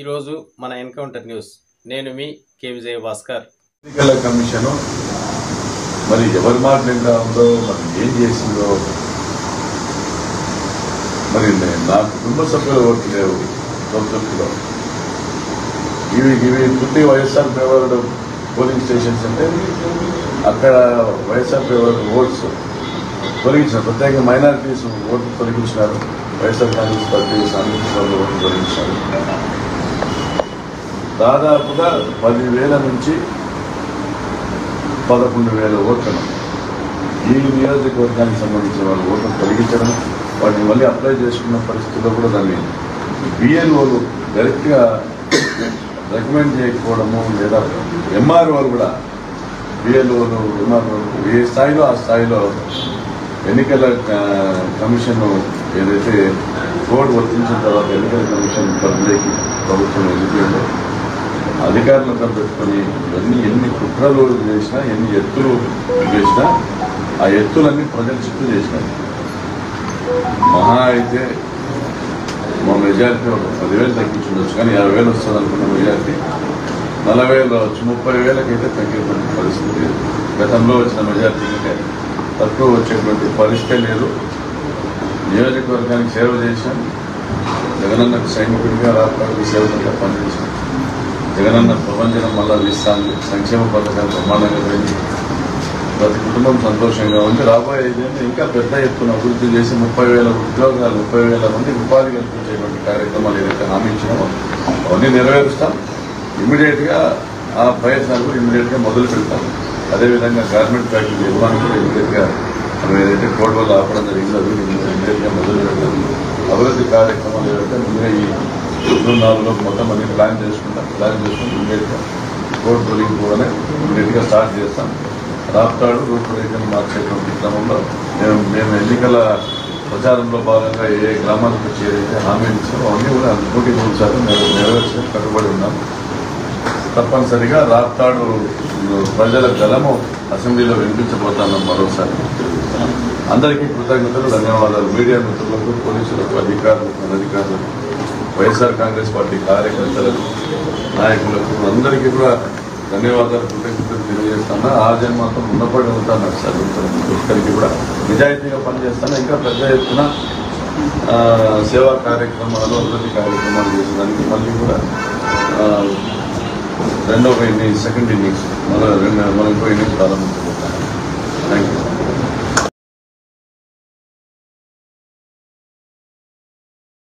ఈరోజు మన encounter news. నేను మీ కే విజయ భాస్కర్. ఎన్నికల కమిషన్ మరి ఎవరి మాట నిండా ఉందో మరి ఏం చేసిందో మరి నా కుటుంబ సభ్యులు ఓట్లు లేవు. లోక్సభలో ఇవి పుట్టి వైఎస్ఆర్ ఫేవర్డ్ పోలింగ్ స్టేషన్స్ అంటే అక్కడ వైఎస్ఆర్ ఫేవర్డ్ ఓట్స్ తొలగించినారు. ప్రత్యేకంగా మైనారిటీస్ ఓట్లు తొలగించినారు. వైఎస్ఆర్ కాంగ్రెస్ పార్టీ సాంఘిక ఓట్లు తొలగించినారు. దాదాపుగా 10,000 నుంచి 11,000 ఓట్లను ఈ నియోజకవర్గానికి సంబంధించిన వాళ్ళు ఓట్లను తొలగించడం, వాటిని మళ్ళీ అప్లై చేసుకున్న పరిస్థితుల్లో కూడా దాన్ని బిఎల్ఓలు డైరెక్ట్గా రికమెండ్ చేయకపోవడము, లేదా ఎంఆర్ఓలు కూడా బిఎల్ఓలు ఎంఆర్ఓలు ఏ స్థాయిలో ఆ స్థాయిలో ఎన్నికల కమిషన్ ఏదైతే కోడ్ వర్తించిన తర్వాత ఎన్నికల కమిషన్ పరిధిలోకి ప్రభుత్వం ఎన్నికల్లో అధికారులంతా పెట్టుకొని ఎన్ని కుట్రలు చేసినా, ఎన్ని ఎత్తులు చేసినా ఆ ఎత్తులన్నీ ప్రజల చుట్టూ చేసినారు. మహా అయితే మా మెజారిటీ 10,000 తగ్గించుండొచ్చు, కానీ 50,000 వస్తుంది అనుకున్న మెజారిటీ 40,000 వచ్చి 30,000కైతే తగ్గినటువంటి పరిస్థితి లేదు. గతంలో వచ్చిన మెజారిటీ కంటే తక్కువ వచ్చేటువంటి పరిస్థితి లేదు. నియోజకవర్గానికి సేవ చేశాను. జగనన్నకు సైనికుడిగా రాష్ట్రానికి సేవకుడిగా పనిచేశాను. జగనన్న ప్రపంచం మళ్ళా ఇస్తాను. సంక్షేమ పథకాలు బ్రహ్మాండంగా పెంచి ప్రతి కుటుంబం సంతోషంగా ఉంది. రాబోయే 5 ఏళ్ళు ఇంకా పెద్ద ఎత్తున అభివృద్ధి చేసి 30,000 ఉద్యోగాలు, 30,000 మందికి ఉపాధి కల్పించేటువంటి కార్యక్రమాలు ఏదైతే హామీ ఇచ్చినామో అవన్నీ నెరవేరుస్తాం. ఇమ్మీడియట్గా ఆ ప్రయత్నాలు కూడా ఇమ్మీడియట్గా మొదలు పెడతాం. అదేవిధంగా గార్మెంట్ ఫ్యాక్టరీ నిర్మాణం కూడా ఇమ్మీడియట్గా మనం ఏదైతే కోడ్ వల్ల ఆపడం జరిగిందో అది ఇమ్మీడియట్గా మొదలు పెడతాం. అభివృద్ధి కార్యక్రమాలు ఏదైతే ముందుగా ఈ 4 మొత్తం అన్ని ప్లాన్ చేసుకుని ఇమ్మీడియట్గా కోడ్ తొలగిపోవడమే ఇమ్మీడియట్గా స్టార్ట్ చేస్తాం. రాప్తాడు రూపురేఖలు మార్చేటువంటి క్రమంలో మేము ఎన్నికల ప్రచారంలో భాగంగా ఏ గ్రామాలకు వచ్చి ఏదైతే హామీలు ఇచ్చామో అవన్నీ కూడా 100% నెరవేర్చడం కట్టుబడి ఉన్నాం. తప్పనిసరిగా రాప్తాడు ప్రజల గలము అసెంబ్లీలో వినిపించబోతున్నాం. మరోసారి అందరికీ కృతజ్ఞతలు, ధన్యవాదాలు. మీడియా మిత్రులకు, పోలీసులకు, అనధికారులకు, వైఎస్ఆర్ కాంగ్రెస్ పార్టీ కార్యకర్తలకు, నాయకులకు అందరికీ కూడా ధన్యవాదాలు, కృతజ్ఞతలు తెలియజేస్తాను. ఆ జన్మతో ఉన్నపడి ఉంటాను. సార్ ఒక్కరికి కూడా నిజాయితీగా పనిచేస్తాను. ఇంకా పెద్ద ఎత్తున సేవా కార్యక్రమాలు, అభివృద్ధి కార్యక్రమాలు చేసేదానికి మళ్ళీ కూడా సెకండ్ ఇన్నింగ్స్ మన ఇంకో ఇన్నింగ్స్ ప్రారంభం